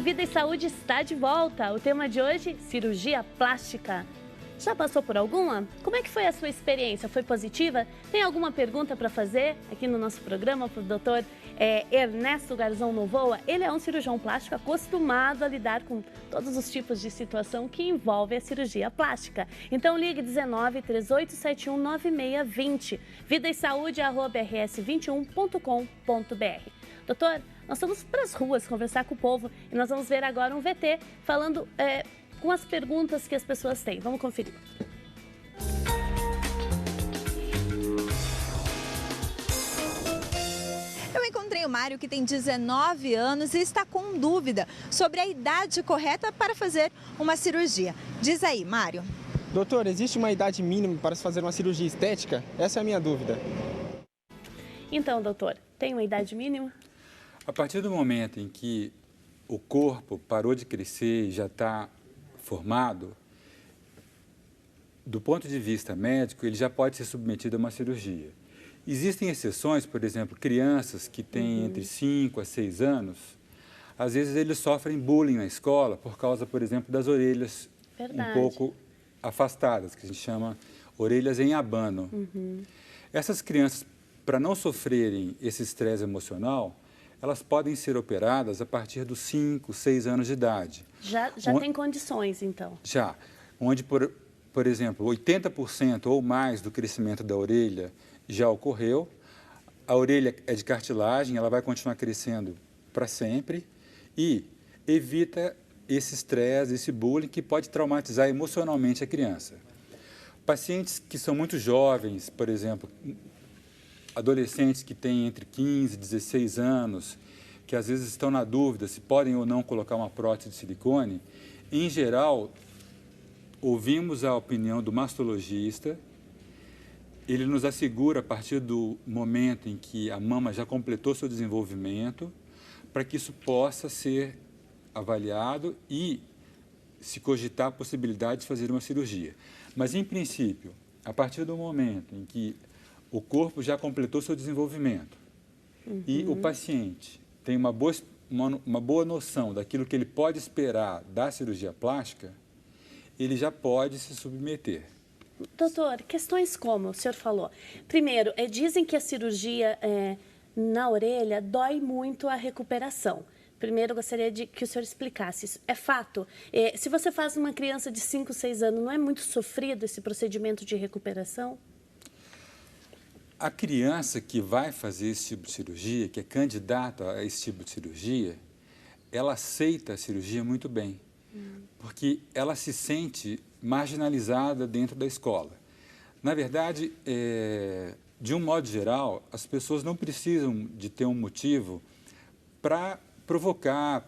Vida e Saúde está de volta. O tema de hoje, cirurgia plástica. Já passou por alguma? Como é que foi a sua experiência? Foi positiva? Tem alguma pergunta para fazer aqui no nosso programa para o doutor Ernesto Garzão Novoa? Ele é um cirurgião plástico acostumado a lidar com todos os tipos de situação que envolve a cirurgia plástica. Então ligue 19 3871 9620, vidaesaúde@rs21.com.br. Doutor, nós vamos para as ruas conversar com o povo e nós vamos ver agora um VT falando com as perguntas que as pessoas têm. Vamos conferir. Eu encontrei o Mário, que tem 19 anos e está com dúvida sobre a idade correta para fazer uma cirurgia. Diz aí, Mário. Doutor, existe uma idade mínima para se fazer uma cirurgia estética? Essa é a minha dúvida. Então, doutor, tem uma idade mínima? A partir do momento em que o corpo parou de crescer e já está formado, do ponto de vista médico, ele já pode ser submetido a uma cirurgia. Existem exceções, por exemplo, crianças que têm entre 5 a 6 anos, às vezes eles sofrem bullying na escola por causa, por exemplo, das orelhas um pouco afastadas, que a gente chama orelhas em abano. Essas crianças, para não sofrerem esse estresse emocional, elas podem ser operadas a partir dos 5, 6 anos de idade. Já tem condições, então? Já. Onde, por exemplo, 80% ou mais do crescimento da orelha já ocorreu. A orelha é de cartilagem, ela vai continuar crescendo para sempre e evita esse estresse, esse bullying que pode traumatizar emocionalmente a criança. Pacientes que são muito jovens, por exemplo, adolescentes que têm entre 15 e 16 anos, que às vezes estão na dúvida se podem ou não colocar uma prótese de silicone, em geral, ouvimos a opinião do mastologista, ele nos assegura a partir do momento em que a mama já completou seu desenvolvimento, para que isso possa ser avaliado e se cogitar a possibilidade de fazer uma cirurgia. Mas, em princípio, a partir do momento em que o corpo já completou seu desenvolvimento e o paciente tem uma boa noção daquilo que ele pode esperar da cirurgia plástica, ele já pode se submeter. Doutor, questões como o senhor falou. Primeiro, dizem que a cirurgia na orelha dói muito a recuperação. Primeiro, eu gostaria que o senhor explicasse isso. É fato? Se você faz uma criança de 5, 6 anos, não é muito sofrido esse procedimento de recuperação? A criança que vai fazer esse tipo de cirurgia, que é candidata a esse tipo de cirurgia, ela aceita a cirurgia muito bem, porque ela se sente marginalizada dentro da escola. Na verdade, de um modo geral, as pessoas não precisam de ter um motivo para provocar,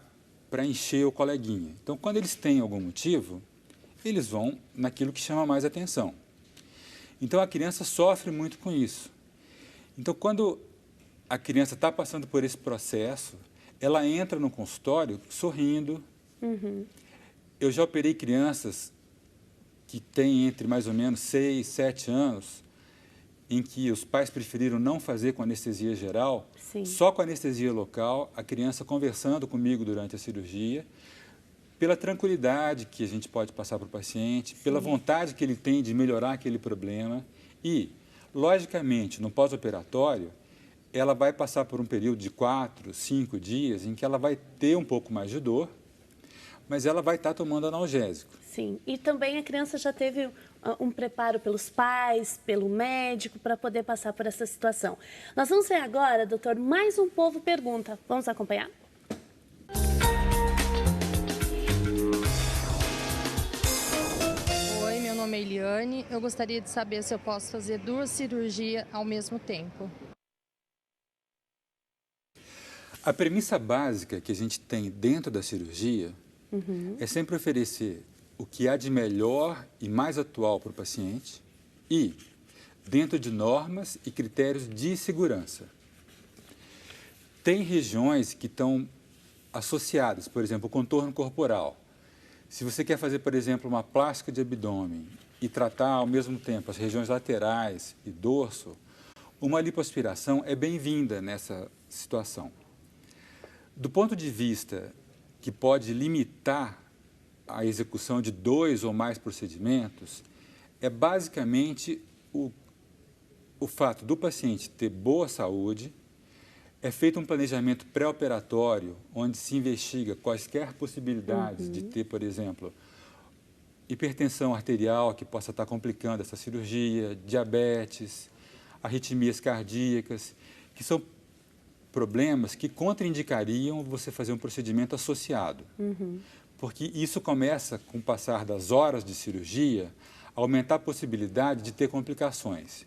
para encher o coleguinha. Então, quando eles têm algum motivo, eles vão naquilo que chama mais atenção. Então, a criança sofre muito com isso. Então, quando a criança está passando por esse processo, ela entra no consultório sorrindo. Eu já operei crianças que têm entre mais ou menos 6, 7 anos, em que os pais preferiram não fazer com anestesia geral, só com anestesia local, a criança conversando comigo durante a cirurgia, pela tranquilidade que a gente pode passar para o paciente, pela vontade que ele tem de melhorar aquele problema e, logicamente, no pós-operatório, ela vai passar por um período de 4, 5 dias em que ela vai ter um pouco mais de dor, mas ela vai estar tomando analgésico. Sim, e também a criança já teve um preparo pelos pais, pelo médico, para poder passar por essa situação. Nós vamos ver agora, doutor, mais um povo pergunta. Vamos acompanhar? Oi, meu nome é Eliane. Eu gostaria de saber se eu posso fazer 2 cirurgias ao mesmo tempo. A premissa básica que a gente tem dentro da cirurgia é sempre oferecer o que há de melhor e mais atual para o paciente e dentro de normas e critérios de segurança. Tem regiões que estão associadas, por exemplo, o contorno corporal. Se você quer fazer, por exemplo, uma plástica de abdômen e tratar ao mesmo tempo as regiões laterais e dorso, uma lipoaspiração é bem-vinda nessa situação. Do ponto de vista que pode limitar a execução de 2 ou mais procedimentos é basicamente o fato do paciente ter boa saúde, é feito um planejamento pré-operatório, onde se investiga quaisquer possibilidades de ter, por exemplo, hipertensão arterial que possa estar complicando essa cirurgia, diabetes, arritmias cardíacas, que são problemas que contraindicariam você fazer um procedimento associado. Porque isso começa, com o passar das horas de cirurgia, a aumentar a possibilidade de ter complicações.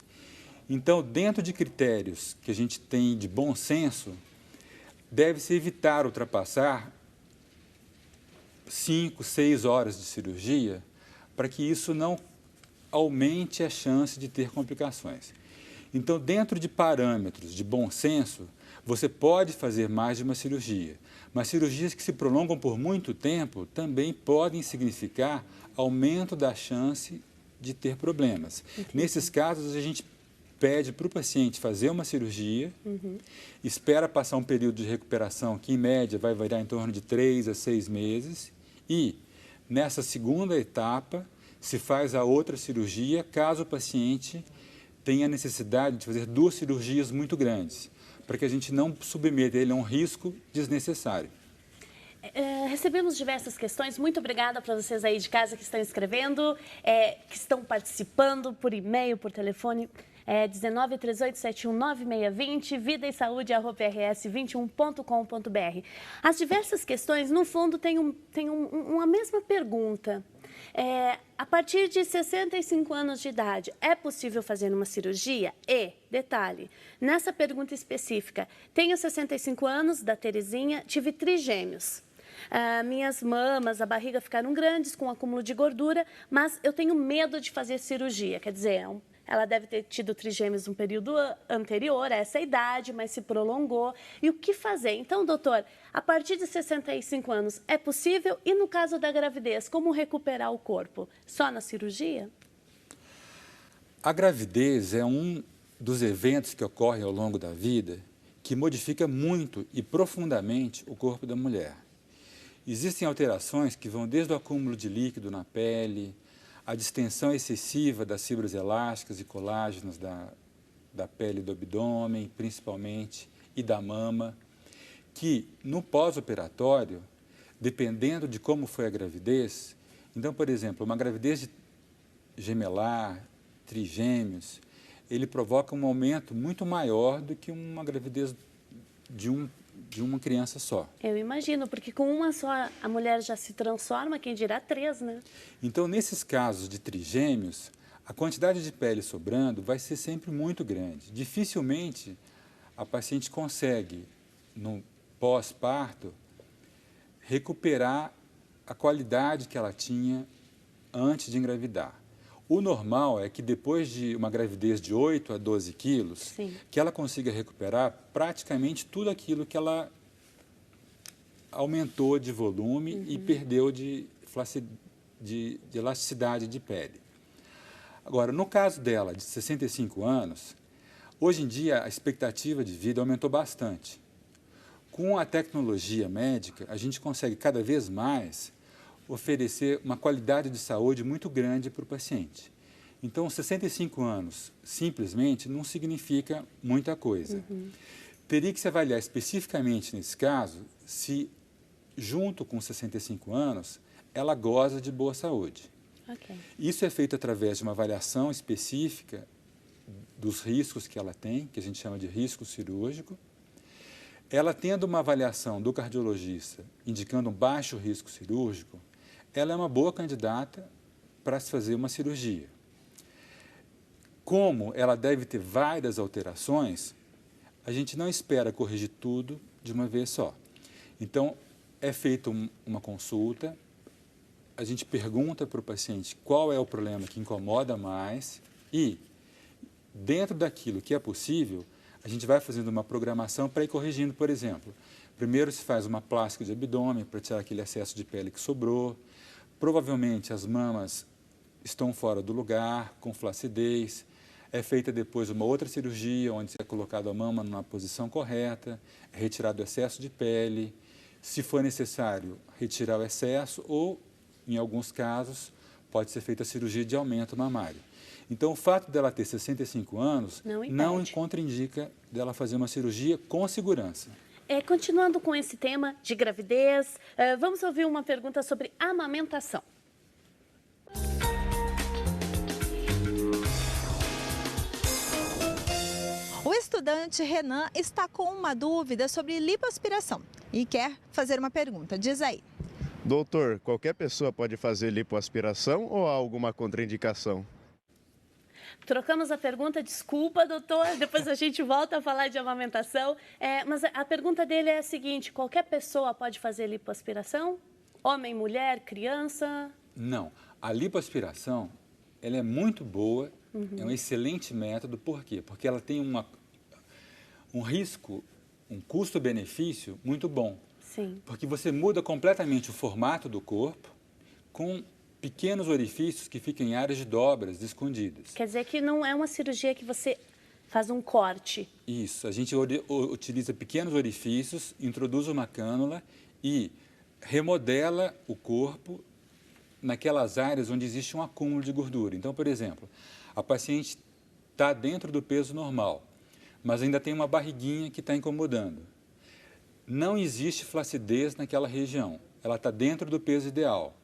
Então, dentro de critérios que a gente tem de bom senso, deve-se evitar ultrapassar 5, 6 horas de cirurgia para que isso não aumente a chance de ter complicações. Então, dentro de parâmetros de bom senso, você pode fazer mais de uma cirurgia, mas cirurgias que se prolongam por muito tempo também podem significar aumento da chance de ter problemas. Nesses casos, a gente pede para o paciente fazer uma cirurgia, espera passar um período de recuperação que, em média, vai variar em torno de 3 a 6 meses e, nessa segunda etapa, se faz a outra cirurgia, caso o paciente tenha necessidade de fazer 2 cirurgias muito grandes, para que a gente não submeta ele a um risco desnecessário. Recebemos diversas questões. Muito obrigada para vocês aí de casa que estão escrevendo, que estão participando por e-mail, por telefone. 1938719620, vidaesaúde@rs21.com.br. As diversas questões, no fundo, têm uma mesma pergunta. A partir de 65 anos de idade, é possível fazer uma cirurgia? E, detalhe, nessa pergunta específica, tenho 65 anos, da Terezinha, tive trigêmeos. Minhas mamas, a barriga ficaram grandes com acúmulo de gordura, mas eu tenho medo de fazer cirurgia, quer dizer, ela deve ter tido trigêmeos no período anterior a essa idade, mas se prolongou. E o que fazer? Então, doutor, a partir de 65 anos é possível? E no caso da gravidez, como recuperar o corpo? Só na cirurgia? A gravidez é um dos eventos que ocorrem ao longo da vida que modifica muito e profundamente o corpo da mulher. Existem alterações que vão desde o acúmulo de líquido na pele, a distensão excessiva das fibras elásticas e colágenos da pele do abdômen, principalmente, e da mama, que no pós-operatório, dependendo de como foi a gravidez, então, por exemplo, uma gravidez gemelar, trigêmeos, ele provoca um aumento muito maior do que uma gravidez de uma criança só. Eu imagino, porque com uma só a mulher já se transforma, quem dirá 3, né? Então, nesses casos de trigêmeos, a quantidade de pele sobrando vai ser sempre muito grande. Dificilmente a paciente consegue, no pós-parto, recuperar a qualidade que ela tinha antes de engravidar. O normal é que depois de uma gravidez de 8 a 12 quilos, Sim, que ela consiga recuperar praticamente tudo aquilo que ela aumentou de volume e perdeu de elasticidade de pele. Agora, no caso dela, de 65 anos, hoje em dia a expectativa de vida aumentou bastante. Com a tecnologia médica, a gente consegue cada vez mais oferecer uma qualidade de saúde muito grande para o paciente. Então, 65 anos simplesmente não significa muita coisa. Teria que se avaliar especificamente nesse caso se, junto com 65 anos, ela goza de boa saúde. ok. Isso é feito através de uma avaliação específica dos riscos que ela tem, que a gente chama de risco cirúrgico. Ela tendo uma avaliação do cardiologista indicando um baixo risco cirúrgico, ela é uma boa candidata para se fazer uma cirurgia. Como ela deve ter várias alterações, a gente não espera corrigir tudo de uma vez só. Então, é feita uma consulta, a gente pergunta para o paciente qual é o problema que incomoda mais e, dentro daquilo que é possível, a gente vai fazendo uma programação para ir corrigindo, por exemplo. Primeiro se faz uma plástica de abdômen para tirar aquele excesso de pele que sobrou. Provavelmente as mamas estão fora do lugar, com flacidez. É feita depois uma outra cirurgia, onde é colocado a mama numa posição correta, é retirado o excesso de pele, Se for necessário, retirar o excesso ou, em alguns casos, pode ser feita a cirurgia de aumento mamário. Então, o fato dela ter 65 anos não contraindica dela fazer uma cirurgia com segurança. Continuando com esse tema de gravidez, vamos ouvir uma pergunta sobre amamentação. O estudante Renan está com uma dúvida sobre lipoaspiração e quer fazer uma pergunta. Diz aí. Doutor, qualquer pessoa pode fazer lipoaspiração ou há alguma contraindicação? Trocamos a pergunta, desculpa, doutor, depois a gente volta a falar de amamentação. Mas a pergunta dele é a seguinte, qualquer pessoa pode fazer lipoaspiração? Homem, mulher, criança? Não, a lipoaspiração ela é muito boa, é um excelente método, por quê? Porque ela tem um risco, um custo-benefício muito bom. Sim. Porque você muda completamente o formato do corpo com pequenos orifícios que ficam em áreas de dobras escondidas. Quer dizer que não é uma cirurgia que você faz um corte. Isso, a gente utiliza pequenos orifícios, introduz uma cânula e remodela o corpo naquelas áreas onde existe um acúmulo de gordura. Então, por exemplo, a paciente está dentro do peso normal, mas ainda tem uma barriguinha que está incomodando. Não existe flacidez naquela região, ela está dentro do peso ideal.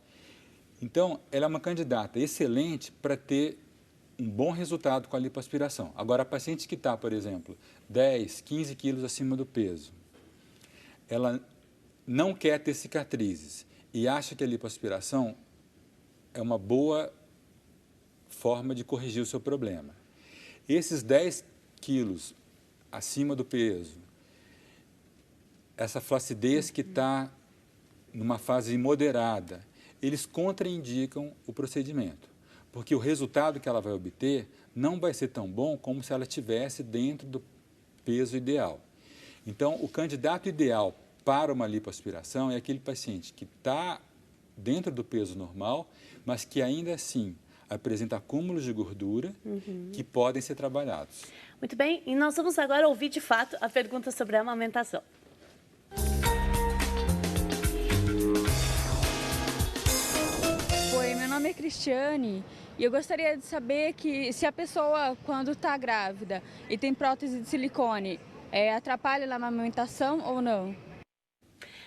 Então, ela é uma candidata excelente para ter um bom resultado com a lipoaspiração. Agora, a paciente que está, por exemplo, 10, 15 quilos acima do peso, ela não quer ter cicatrizes e acha que a lipoaspiração é uma boa forma de corrigir o seu problema. Esses 10 quilos acima do peso, essa flacidez que está numa fase moderada, eles contraindicam o procedimento, porque o resultado que ela vai obter não vai ser tão bom como se ela estivesse dentro do peso ideal. Então, o candidato ideal para uma lipoaspiração é aquele paciente que está dentro do peso normal, mas que ainda assim apresenta acúmulos de gordura que podem ser trabalhados. Muito bem, e nós vamos agora ouvir de fato a pergunta sobre a amamentação. Oi, meu nome é Cristiane e eu gostaria de saber que se a pessoa, quando está grávida e tem prótese de silicone, atrapalha na amamentação ou não?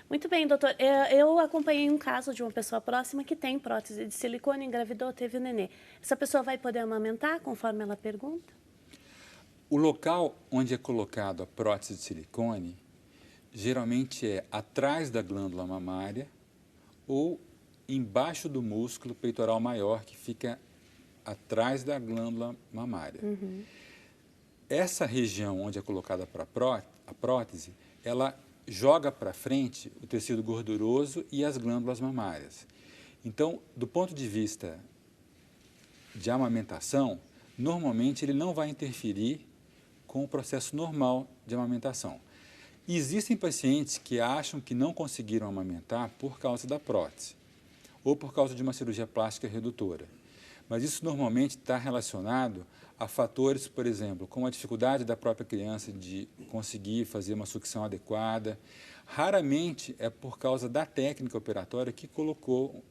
Muito bem, doutor. Eu acompanhei um caso de uma pessoa próxima que tem prótese de silicone, engravidou, teve o nenê. Essa pessoa vai poder amamentar, conforme ela pergunta? O local onde é colocado a prótese de silicone, geralmente é atrás da glândula mamária ou embaixo do músculo peitoral maior, que fica atrás da glândula mamária. Essa região onde é colocada a prótese, ela joga para frente o tecido gorduroso e as glândulas mamárias. Então, do ponto de vista de amamentação, normalmente ele não vai interferir com o processo normal de amamentação. Existem pacientes que acham que não conseguiram amamentar por causa da prótese ou por causa de uma cirurgia plástica redutora. Mas isso normalmente está relacionado a fatores, por exemplo, como a dificuldade da própria criança de conseguir fazer uma sucção adequada. Raramente é por causa da técnica operatória que colocou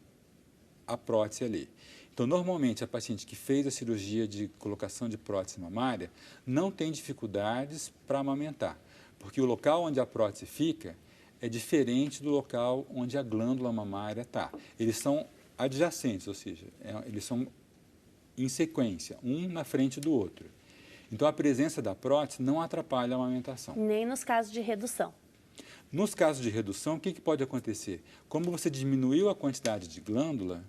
a prótese ali. Então, normalmente, a paciente que fez a cirurgia de colocação de prótese mamária não tem dificuldades para amamentar, porque o local onde a prótese fica é diferente do local onde a glândula mamária está. Eles são adjacentes, ou seja, eles são em sequência, um na frente do outro. Então, a presença da prótese não atrapalha a amamentação. Nem nos casos de redução. Nos casos de redução, o que pode acontecer? Como você diminuiu a quantidade de glândula,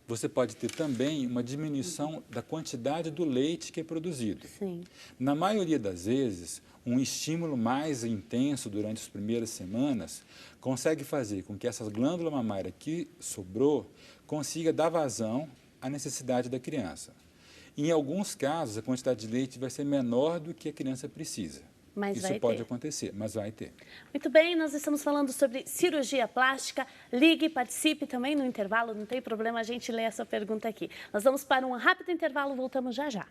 você pode ter também uma diminuição da quantidade do leite que é produzido. Sim. Na maioria das vezes, um estímulo mais intenso durante as primeiras semanas consegue fazer com que essas glândulas mamárias que sobrou consiga dar vazão à necessidade da criança. Em alguns casos, a quantidade de leite vai ser menor do que a criança precisa. Mas isso pode acontecer, mas vai ter. Muito bem, nós estamos falando sobre cirurgia plástica. Ligue, participe também no intervalo, não tem problema a gente ler essa pergunta aqui. Nós vamos para um rápido intervalo, voltamos já já.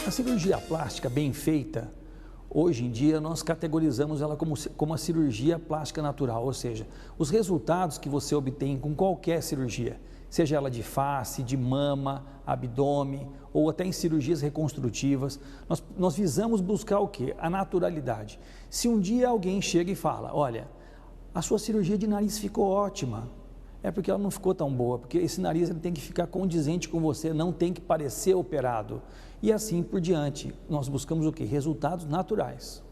A cirurgia plástica bem feita, Hoje em dia, nós categorizamos ela como a cirurgia plástica natural, ou seja, os resultados que você obtém com qualquer cirurgia, seja ela de face, de mama, abdômen ou até em cirurgias reconstrutivas, nós visamos buscar o quê? A naturalidade. Se um dia alguém chega e fala, olha, a sua cirurgia de nariz ficou ótima, é porque ela não ficou tão boa, porque esse nariz ele tem que ficar condizente com você, não tem que parecer operado. E assim por diante, nós buscamos o quê? Resultados naturais.